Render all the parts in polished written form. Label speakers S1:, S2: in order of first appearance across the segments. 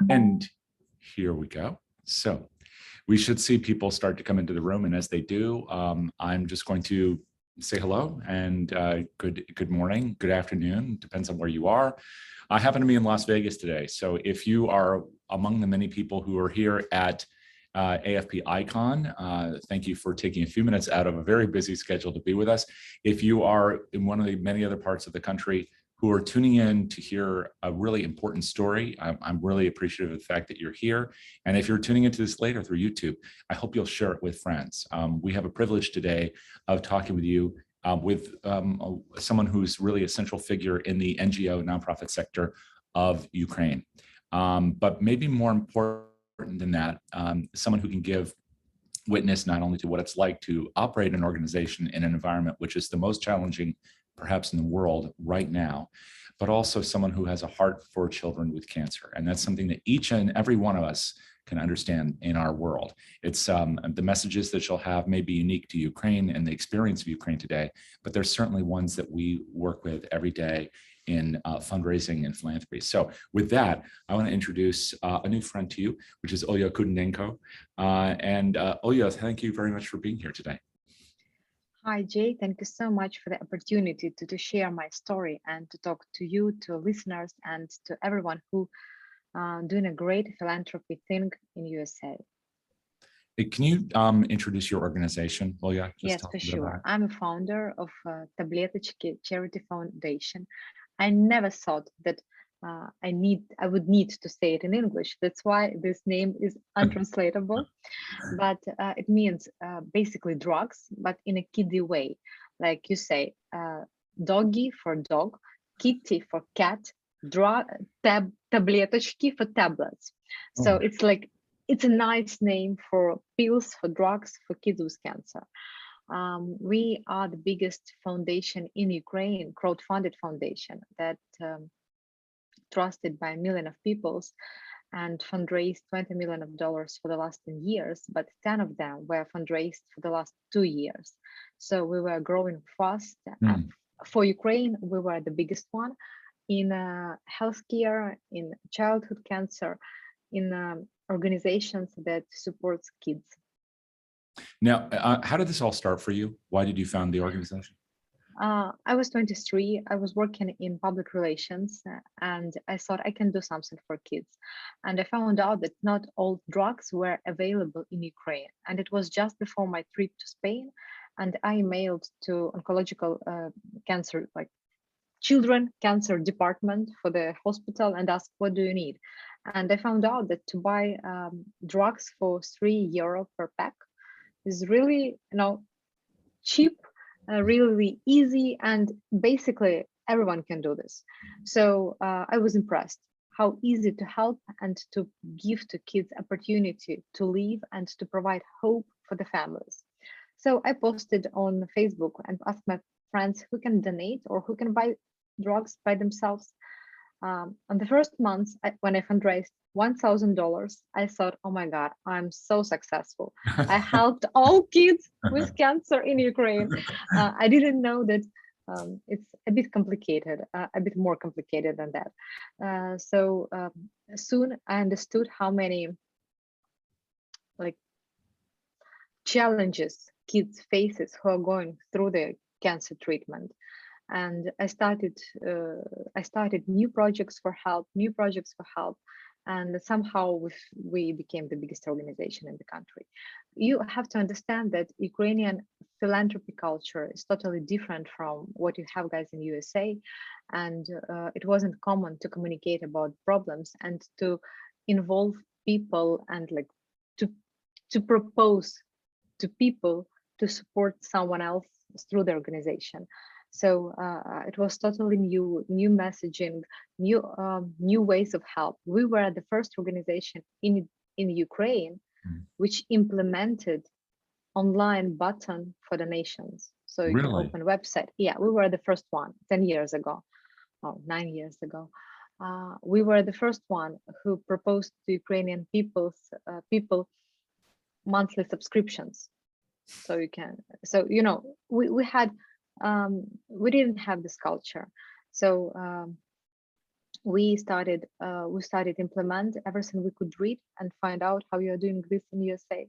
S1: And here we go. So we should see people start to come into the room. And as they do, I'm just going to say hello and good morning, good afternoon, depends on where you are. I happen to be in Las Vegas today. So if you are among the many people who are here at AFP Icon, thank you for taking a few minutes out of a very busy schedule to be with us. If you are in one of the many other parts of the country who are tuning in to hear a really important story, I'm really appreciative of the fact that you're here. And if you're tuning into this later through YouTube, I hope you'll share it with friends. We have a privilege today of talking with you with someone who's really a central figure in the NGO nonprofit sector of Ukraine. But maybe more important than that, someone who can give witness not only to what it's like to operate an organization in an environment which is the most challenging perhaps in the world right now, but also someone who has a heart for children with cancer. And that's something that each and every one of us can understand in our world. It's the messages that she'll have may be unique to Ukraine and the experience of Ukraine today, but there's certainly ones that we work with every day in fundraising and philanthropy. So with that, I want to introduce a new friend to you, which is Olya Kudinenko. Olya, thank you very much for being here today.
S2: Hi, Jay. Thank you so much for the opportunity to share my story and to talk to you, to listeners, and to everyone who doing a great philanthropy thing in USA.
S1: Can you introduce your organization, Olya?
S2: Yes, for sure. I'm a founder of Tabletochki Charity Foundation. I never thought that I would need to say it in English. That's why this name is untranslatable. But it means basically drugs, but in a kiddie way. Like you say, doggy for dog, kitty for cat, tabletochki for tablets. So it's like, it's a nice name for pills, for drugs, for kids with cancer. We are the biggest foundation in Ukraine, crowdfunded foundation that trusted by a million of people and fundraised $20 million for the last 10 years, but 10 of them were fundraised for the last 2 years. So we were growing fast. For Ukraine, we were the biggest one in healthcare, in childhood cancer, in organizations that supports kids.
S1: Now, how did this all start for you? Why did you found the organization?
S2: I was 23. I was working in public relations, and I thought I can do something for kids. And I found out that not all drugs were available in Ukraine. And it was just before my trip to Spain. And I mailed to oncological cancer, like children cancer department for the hospital, and asked, what do you need? And I found out that to buy drugs for €3 per pack is really, cheap, really easy, and basically everyone can do this. So I was impressed how easy to help and to give to kids opportunity to live and to provide hope for the families. So I posted on Facebook and asked my friends who can donate or who can buy drugs by themselves. On the first month, when I fundraised $1,000, I thought, oh my God, I'm so successful. I helped all kids with cancer in Ukraine. I didn't know that it's a bit complicated, a bit more complicated than that. So soon I understood how many challenges kids faces who are going through the cancer treatment. And I started new projects for help, and somehow we became the biggest organization in the country. You have to understand that Ukrainian philanthropy culture is totally different from what you have guys in USA, and it wasn't common to communicate about problems and to involve people and to propose to people to support someone else through the organization. So it was totally new messaging, new ways of help. We were the first organization in Ukraine which implemented online button for donations. So you can open website. Yeah, we were the first one 10 years ago, or 9 years ago. We were the first one who proposed to Ukrainian people monthly subscriptions. So you can, we had, we didn't have this culture. So we started implement everything we could read and find out how you're doing this in USA.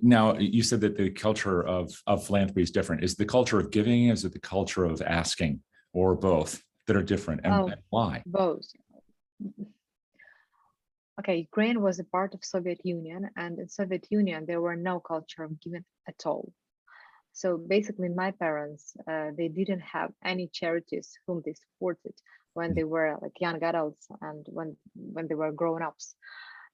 S1: Now, you said that the culture of philanthropy is different. Is the culture of giving, is it the culture of asking, or both that are different, and why?
S2: Both. Okay, Ukraine was a part of Soviet Union, and in Soviet Union there were no culture of giving at all. So basically, my parents, they didn't have any charities whom they supported when they were like young adults and when they were grown ups.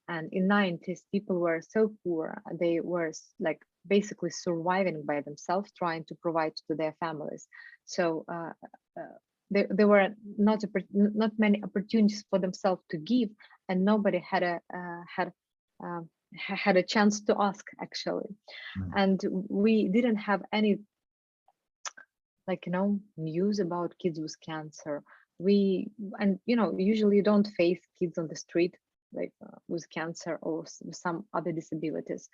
S2: And in 90s, people were so poor, they were like basically surviving by themselves, trying to provide to their families. So there were not many opportunities for themselves to give, and nobody had a chance to ask actually. And we didn't have any news about kids with cancer. Usually you don't face kids on the street with cancer or with some other disabilities.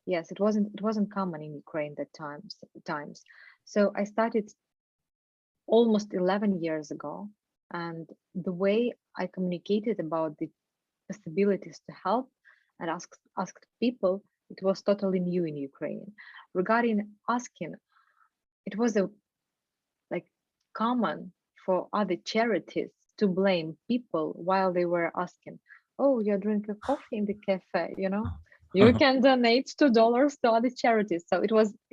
S2: Yes, it wasn't common in Ukraine that times. So I started almost 11 years ago, and the way I communicated about the possibilities to help and asked people, it was totally new in Ukraine. Regarding asking, it was common for other charities to blame people while they were asking, oh, you're drinking coffee in the cafe, you can donate $2 to other charities. So it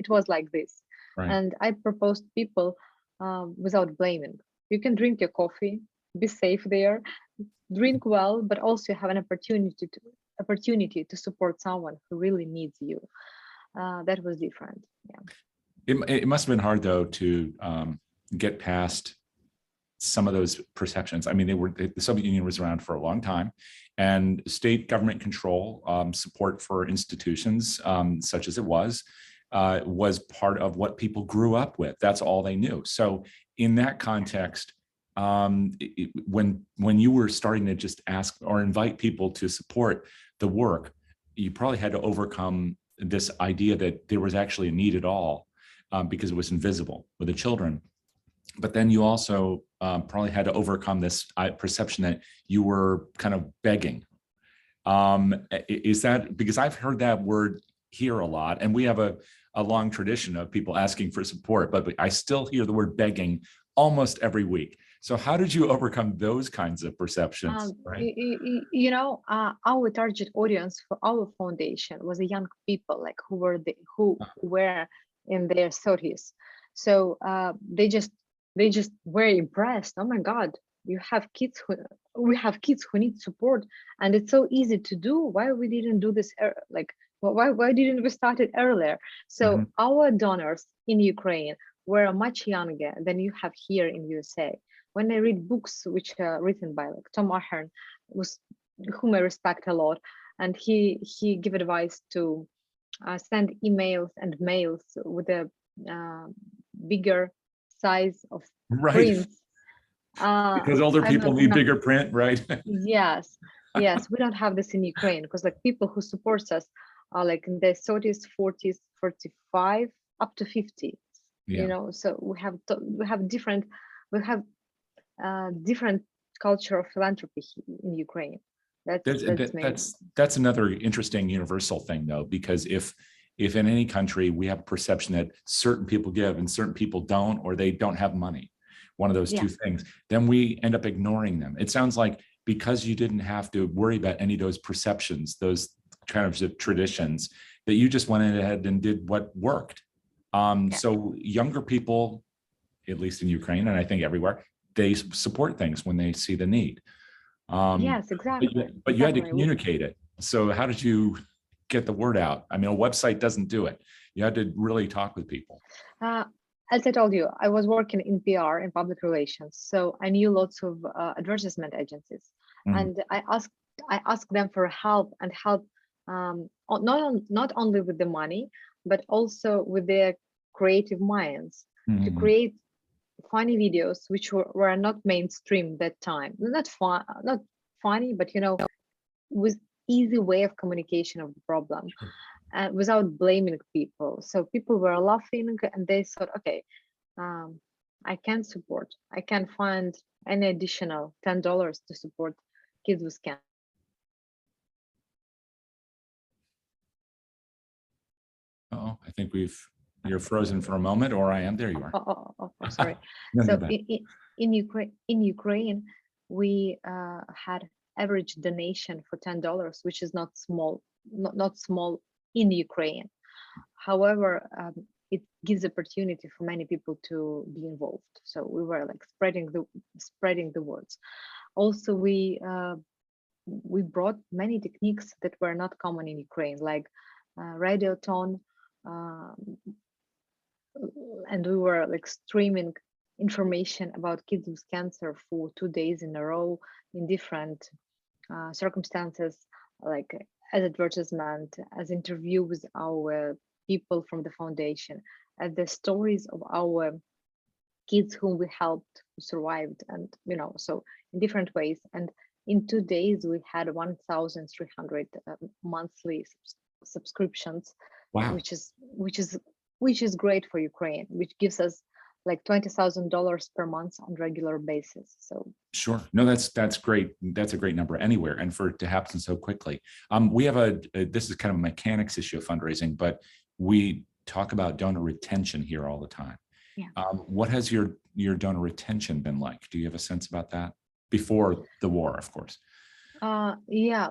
S2: was like this.
S1: Right.
S2: And I proposed people without blaming. You can drink your coffee, be safe there, drink well, but also have an opportunity to support someone who really needs you. That was different. Yeah.
S1: It must have been hard though to get past some of those perceptions. I mean, the Soviet Union was around for a long time, and state government control, support for institutions such as it was part of what people grew up with. That's all they knew. So in that context, when you were starting to just ask or invite people to support the work, you probably had to overcome this idea that there was actually a need at all because it was invisible with the children. But then you also probably had to overcome this perception that you were kind of begging. Is that because I've heard that word here a lot, and we have a long tradition of people asking for support, but I still hear the word begging almost every week. So how did you overcome those kinds of perceptions? Right?
S2: Our target audience for our foundation was the young people, like who were in their 30s. So they just were impressed. Oh my God, we have kids who need support, and it's so easy to do. Why we didn't do this? Why didn't we start it earlier? So our donors in Ukraine were much younger than you have here in USA. When I read books which are written by Tom Ahern, whom I respect a lot, and he give advice to send emails and mails with a bigger size of print.
S1: Because older people need bigger print, right?
S2: Yes, we don't have this in Ukraine because people who support us are in their 30s, 40s, 45, up to 50.
S1: Yeah.
S2: So we have different culture of philanthropy in Ukraine.
S1: That's another interesting universal thing, though, because if in any country we have a perception that certain people give and certain people don't, or they don't have money, one of those two things, then we end up ignoring them. It sounds like because you didn't have to worry about any of those perceptions, those kind of traditions, that you just went ahead and did what worked. So younger people, at least in Ukraine, and I think everywhere, they support things when they see the need.
S2: Yes, exactly.
S1: But you had to communicate it. So how did you get the word out? I mean, a website doesn't do it. You had to really talk with people.
S2: As I told you, I was working in PR, in public relations, so I knew lots of advertisement agencies, and I asked them for help not only with the money, but also with their creative minds to create funny videos which were not mainstream that time. Not funny, but with easy way of communication of the problem. Without blaming people. So people were laughing and they thought, okay, I can support. I can find any additional $10 to support kids with cancer.
S1: Oh, I think you're frozen for a moment, or I am. There you are.
S2: Sorry.
S1: No, you're
S2: So
S1: back.
S2: in Ukraine, we had average donation for $10, which is not small, not small in Ukraine. However, it gives opportunity for many people to be involved. So we were like spreading the words. Also, we brought many techniques that were not common in Ukraine, like radioton, um, and we were like streaming information about kids with cancer for 2 days in a row in different circumstances, like as advertisement, as interview with our people from the foundation, as the stories of our kids whom we helped who survived, and so in different ways. And in 2 days we had 1,300 monthly subscriptions,
S1: Wow.
S2: which is great for Ukraine, which gives us like $20,000 per month on regular basis. So
S1: Sure. No, that's great. That's a great number anywhere, and for it to happen so quickly. We have this is kind of a mechanics issue of fundraising, but we talk about donor retention here all the time.
S2: yeah.
S1: What has your donor retention been like? Do you have a sense about that before the war, of course?
S2: Yeah,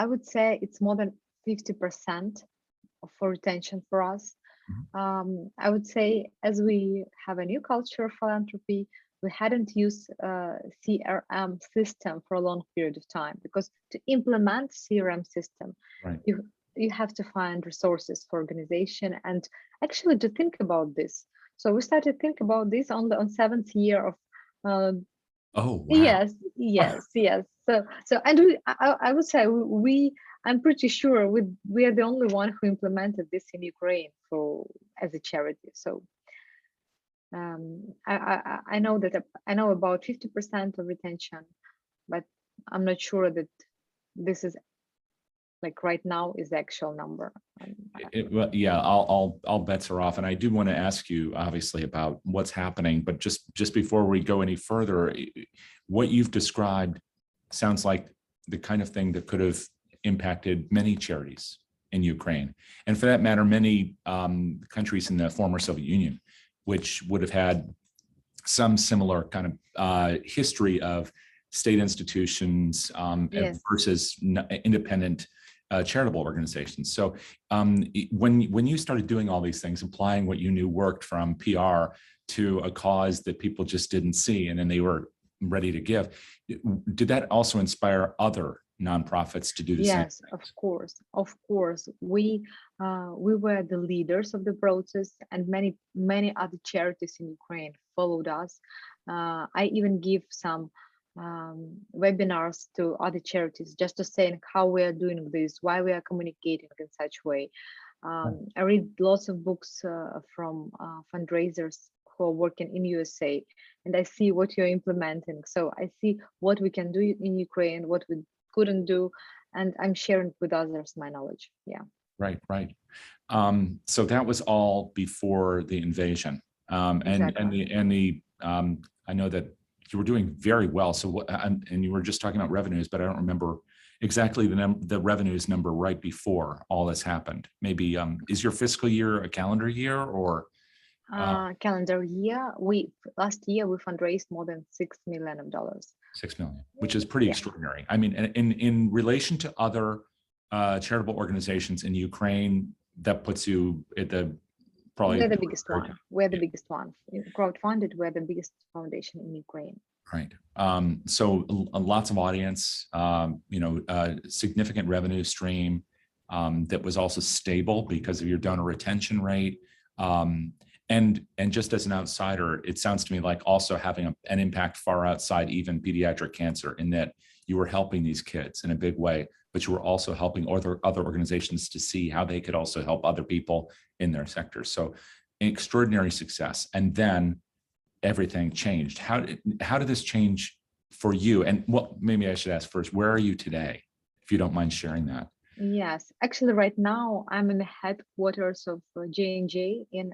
S2: I would say it's more than 50% for retention for us.
S1: Mhm.
S2: I would say as we have a new culture of philanthropy, we hadn't used CRM system for a long period of time, because to implement CRM system,
S1: Right.
S2: you have to find resources for organization and actually to think about this. So we started to think about this on 7th year of uh,
S1: Oh, wow.
S2: yes. So and I would say I'm pretty sure we are the only one who implemented this in Ukraine for as a charity. So I know that I know about 50% of retention, but I'm not sure that this is like right now is the actual number.
S1: Well, yeah, all bets are off, and I do want to ask you, obviously, about what's happening. But just before we go any further, what you've described sounds like the kind of thing that could have impacted many charities in Ukraine, and for that matter, many countries in the former Soviet Union, which would have had some similar kind of history of state institutions
S2: Yes.
S1: versus independent charitable organizations. So when you started doing all these things, applying what you knew worked from PR to a cause that people just didn't see, and then they were ready to give, did that also inspire other nonprofits to do the same?
S2: Yes, of course. We were the leaders of the process, and many other charities in Ukraine followed us. I even give some webinars to other charities just to say how we are doing this, why we are communicating in such way. I read lots of books from fundraisers who are working in USA, and I see what you're implementing. So I see what we can do in Ukraine, what we couldn't do, and I'm sharing with others my knowledge. Yeah.
S1: Right. So that was all before the invasion,
S2: Exactly.
S1: I know that you were doing very well. So what, and you were just talking about revenues, but I don't remember exactly the revenues number right before all this happened. Maybe is your fiscal year a calendar year or?
S2: Calendar year, last year we fundraised more than $6 million.
S1: 6 million, which is pretty
S2: Yeah.
S1: extraordinary. I mean, in relation to other charitable organizations in Ukraine, that puts you at the probably.
S2: We're the biggest one. We're the
S1: Yeah.
S2: biggest one. Crowdfunded, we're the biggest foundation in Ukraine.
S1: Right. So lots of audience, significant revenue stream that was also stable because of your donor retention rate. And just as an outsider, it sounds to me like also having an impact far outside even pediatric cancer, in that you were helping these kids in a big way, but you were also helping other organizations to see how they could also help other people in their sectors. So extraordinary success. And then everything changed. How did this change for you? And maybe I should ask first, where are you today, if you don't mind sharing that?
S2: Yes, actually, right now I'm in the headquarters of J&J in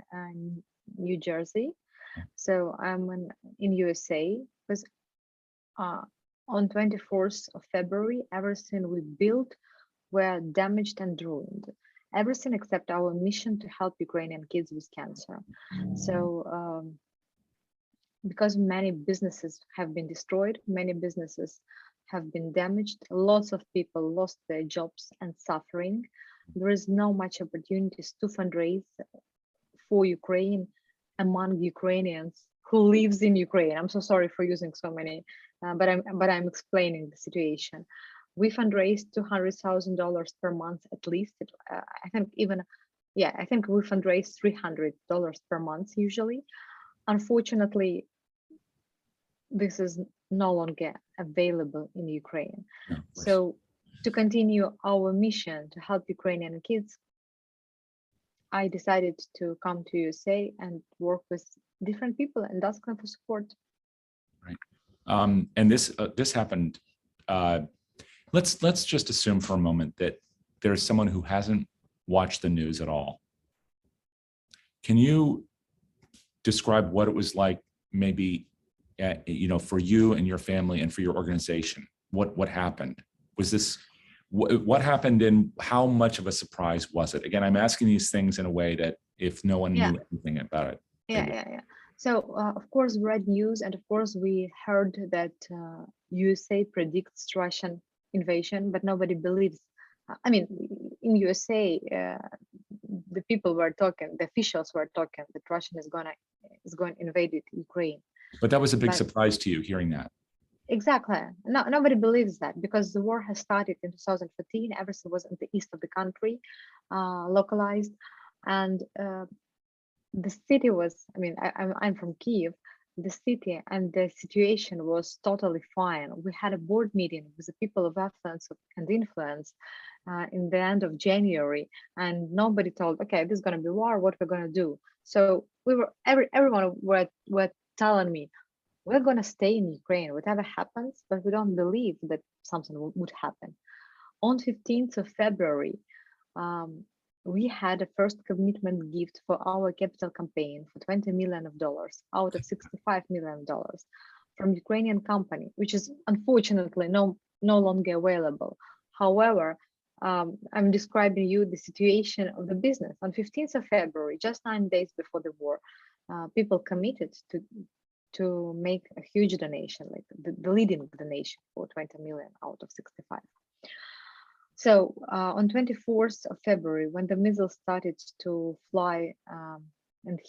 S2: New Jersey. So I'm in USA because uh, on 24th of February, everything we built were damaged and ruined. Everything except our mission to help Ukrainian kids with cancer. So because many businesses have been destroyed, many businesses have been damaged, lots of people lost their jobs and suffering. There is no much opportunities to fundraise for Ukraine among Ukrainians who lives in Ukraine. I'm so sorry for using so many, but I'm explaining the situation. We fundraise $200,000 per month at least. I think even, yeah, I think we fundraise $300 per month usually. Unfortunately, this is no longer available in Ukraine.
S1: Yeah, of course.
S2: So to continue our mission to help Ukrainian kids, I decided to come to USA and work with different people and ask them for support.
S1: Right. And this happened. Let's just assume for a moment that there's someone who hasn't watched the news at all. Can you describe what it was like, maybe, for you and your family and for your organization? What happened? Was this what happened, and how much of a surprise was it? Again, I'm asking these things in a way that if no one
S2: Yeah,
S1: knew anything about it, they would.
S2: yeah. So of course we read news, and of course we heard that USA predicts Russian invasion, but nobody believes. I mean, in USA, the people were talking, the officials were talking that Russian is going to invade Ukraine.
S1: But that was a big
S2: But
S1: surprise to you, hearing that.
S2: exactly. No, nobody believes that because the war has started in 2014. Everything was in the east of the country, localized, and the city was. I mean, I'm from Kiev. The city and the situation was totally fine. We had a board meeting with the people of affluence and influence in the end of January, and nobody told, okay, this is going to be war. What we're going to do? So we were everyone were telling me, we're going to stay in Ukraine, whatever happens, but we don't believe that something would happen. On 15th of February, um, we had a first commitment gift for our capital campaign for $20 million out of $65 million from Ukrainian company, which is unfortunately no longer available. However, I'm describing you the situation of the business. On 15th of February, just 9 days before the war, people committed to make a huge donation, like the leading donation for 20 million out of 65. So on 24th of February, when the missiles started to fly and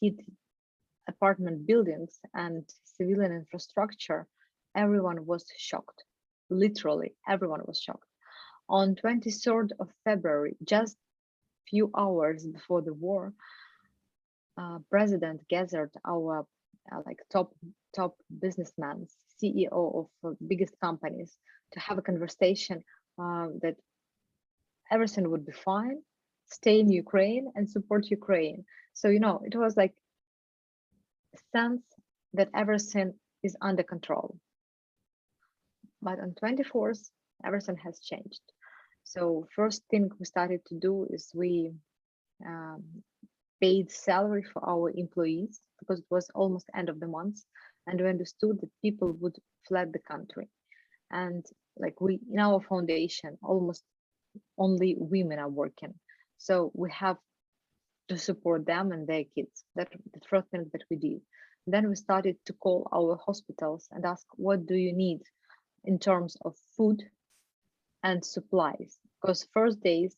S2: hit apartment buildings and civilian infrastructure, everyone was shocked. Literally, everyone was shocked. On 23rd of February, just few hours before the war, president gathered our like top businessmen, CEO of biggest companies, to have a conversation that everything would be fine, stay in Ukraine and support Ukraine. So it was like a sense that everything is under control. But on 24th, everything has changed. So first thing we started to do is we um, paid salary for our employees because it was almost end of the month, and we understood that people would flood the country. And like we in our foundation, almost only women are working, so we have to support them and their kids. That the first thing that we did. Then we started to call our hospitals and ask, what do you need in terms of food and supplies? Because first days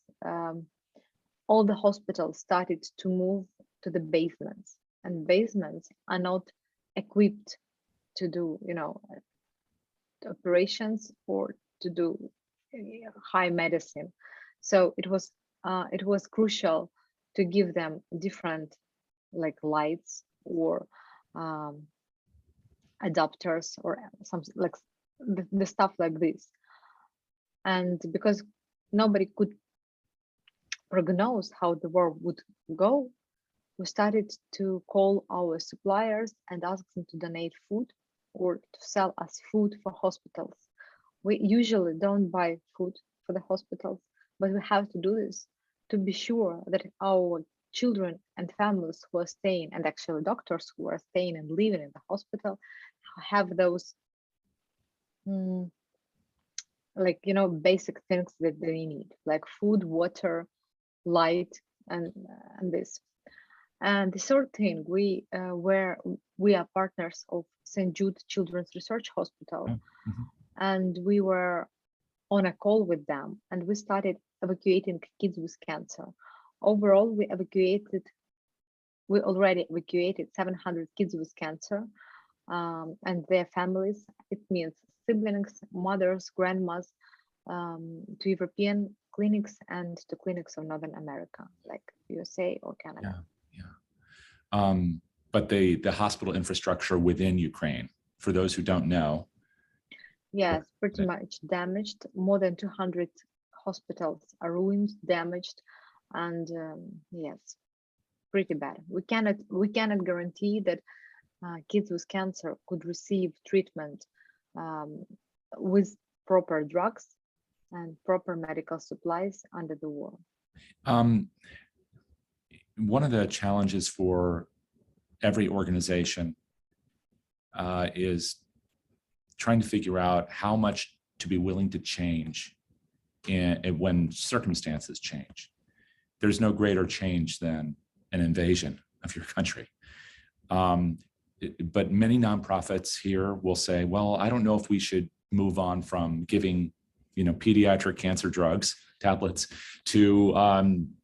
S2: all the hospitals started to move to the basements, and basements are not equipped to do operations or to do high medicine. So it was crucial to give them different like lights or um, adapters or something like the stuff like this. And because nobody could prognose how the war would go, we started to call our suppliers and ask them to donate food or to sell us food for hospitals. We usually don't buy food for the hospitals, but we have to do this to be sure that our children and families who are staying, and actually doctors who are staying and living in the hospital, have those mm, basic things that they need, like food, water, light, and this. And the third thing, we are partners of St. Jude Children's Research Hospital,
S1: Oh, mhm.
S2: and we were on a call with them, and we started evacuating kids with cancer. Overall, we already evacuated 700 kids with cancer, and their families. It means siblings, mothers, grandmas, to European clinics and to clinics of Northern America, like USA or Canada.
S1: Yeah, yeah. But the hospital infrastructure within Ukraine, for those who don't know,
S2: Yes, pretty much damaged. More than 200 hospitals are ruined, damaged, and yes, pretty bad. We cannot guarantee that kids with cancer could receive treatment um, with proper drugs and proper medical supplies under the war.
S1: um, one of the challenges for every organization is trying to figure out how much to be willing to change when circumstances change. There's no greater change than an invasion of your country. But many nonprofits here will say, well, I don't know if we should move on from giving, pediatric cancer drugs, tablets, to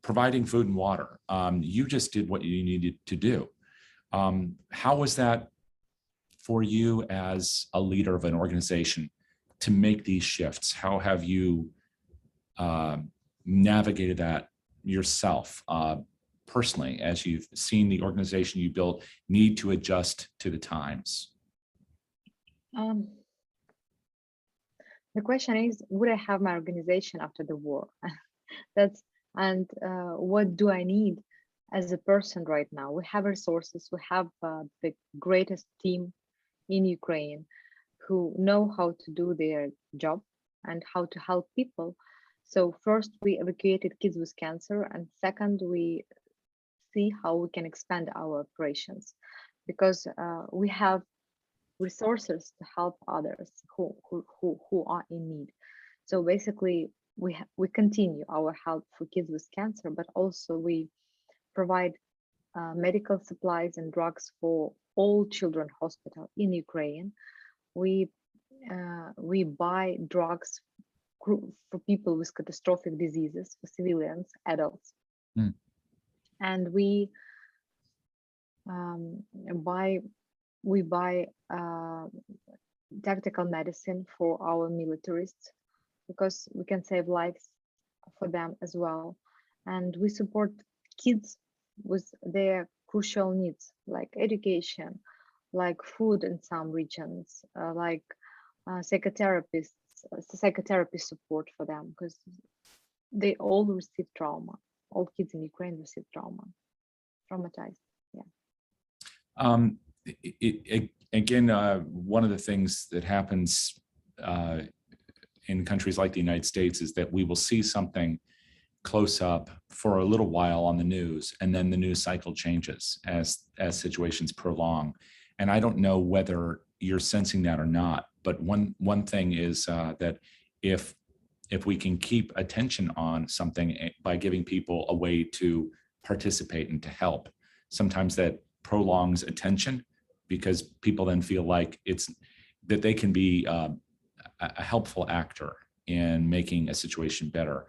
S1: providing food and water. You just did what you needed to do. How was that for you as a leader of an organization to make these shifts? How have you navigated that yourself personally, as you've seen the organization you built need to adjust to the times?
S2: Um, the question is, would I have my organization after the war? That's and what do I need as a person right now? We have resources. We have the greatest team in Ukraine who know how to do their job and how to help people. So first, we evacuated kids with cancer, and second, we see how we can expand our operations because we have resources to help others who are in need. So basically, we continue our help for kids with cancer, but also we provide medical supplies and drugs for all children hospital in Ukraine. We we buy drugs for people with catastrophic diseases, for civilians, adults,
S1: Mm.
S2: and um, buy we buy tactical medicine for our militarists because we can save lives for them as well. And we support kids with their crucial needs like education, like food in some regions, like psychotherapists, psychotherapy support for them because they all receive trauma. All kids in Ukraine receive traumatized. Yeah.
S1: Again, one of the things that happens in countries like the United States is that we will see something close up for a little while on the news, and then the news cycle changes as situations prolong. And I don't know whether you're sensing that or not, but one thing is that if we can keep attention on something by giving people a way to participate and to help, sometimes that prolongs attention because people then feel like it's that they can be a helpful actor in making a situation better.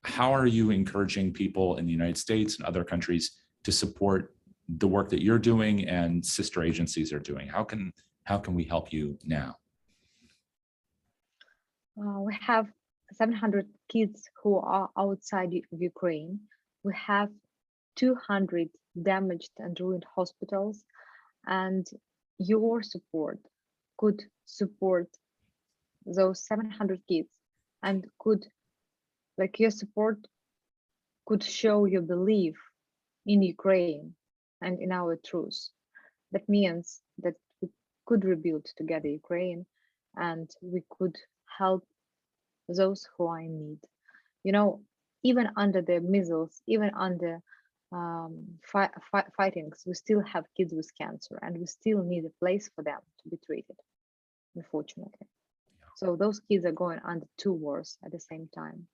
S1: How are you encouraging people in the United States and other countries to support the work that you're doing and sister agencies are doing? How can we help you now?
S2: We have 700 kids who are outside of Ukraine. We have 200 damaged and ruined hospitals, and your support could support those 700 kids and your support could show your belief in Ukraine and in our truth. That means that we could rebuild together Ukraine and we could help those who are in need. You know, even under the measles, even under fightings, we still have kids with cancer, and we still need a place for them to be treated, unfortunately. So those kids are going under two wars at the same time.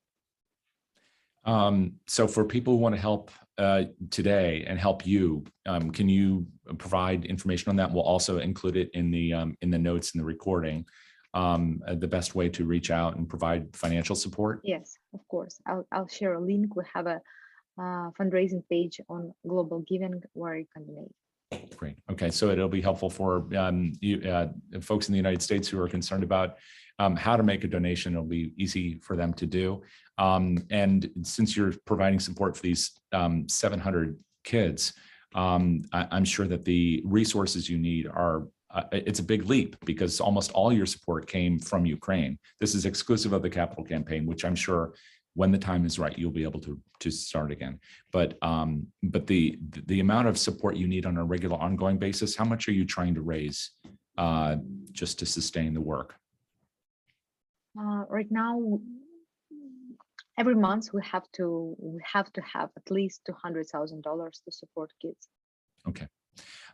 S1: So for people who want to help today and help you, can you provide information on that? We'll also include it in the notes in the recording. The best way to reach out and provide financial support?
S2: Yes, of course. I'll share a link. We have a fundraising page on Global Giving where you can donate.
S1: Great. Okay, so it'll be helpful for folks in the United States who are concerned about how to make a donation. It'll be easy for them to do. And since you're providing support for these 700 kids, I'm sure that the resources you need are, it's a big leap because almost all your support came from Ukraine. This is exclusive of the capital campaign, which I'm sure when the time is right, you'll be able to start again. But the amount of support you need on a regular ongoing basis, how much are you trying to raise just to sustain the work?
S2: Right now, every month we have to have at least $200,000 to support kids.
S1: Okay.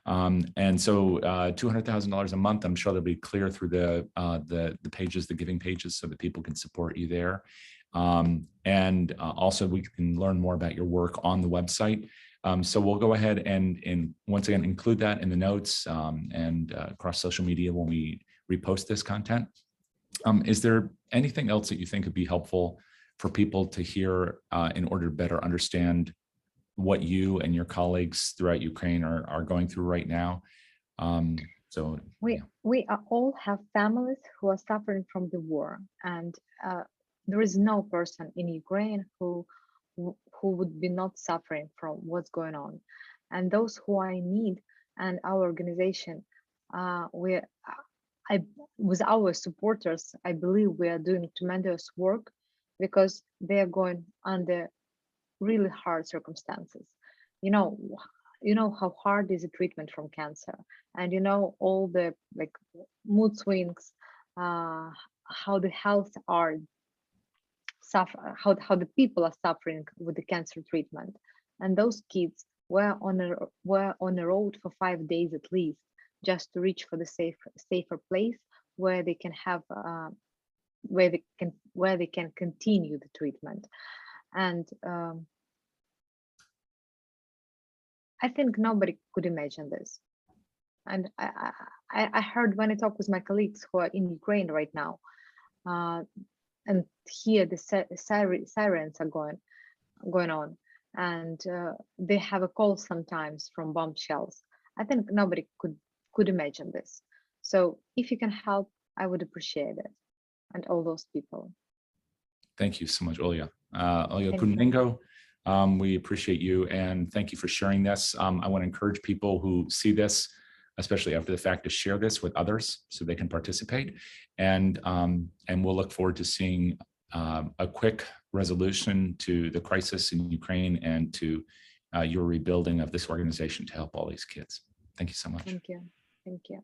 S1: And so $200,000 a month, I'm sure they'll be clear through the pages, the giving pages, so that people can support you there. And also we can learn more about your work on the website. So we'll go ahead and once again, include that in the notes and across social media when we repost this content. Is there anything else that you think would be helpful for people to hear in order to better understand what you and your colleagues throughout Ukraine are going through right now?
S2: We all have families who are suffering from the war, and there is no person in Ukraine who would be not suffering from what's going on. And those who are in need, and our organization, with our supporters, I believe we are doing tremendous work because they are going under really hard circumstances. You know how hard is the treatment from cancer, and you know all the like mood swings, how the health are suffer, how the people are suffering with the cancer treatment, and those kids were on a road for 5 days at least just to reach for the safer place where they can have where they can continue the treatment. And I think nobody could imagine this. And I heard when I talk with my colleagues who are in Ukraine right now, and here the sirens are going on, and they have a call sometimes from bomb shells. I think nobody could imagine this. So if you can help, I would appreciate it, and all those people.
S1: Thank you so much, Olya. Olya Kudinenko, we appreciate you and thank you for sharing this. I want to encourage people who see this, especially after the fact, to share this with others so they can participate. And we'll look forward to seeing a quick resolution to the crisis in Ukraine and to your rebuilding of this organization to help all these kids. Thank you so much.
S2: Thank you. Thank you.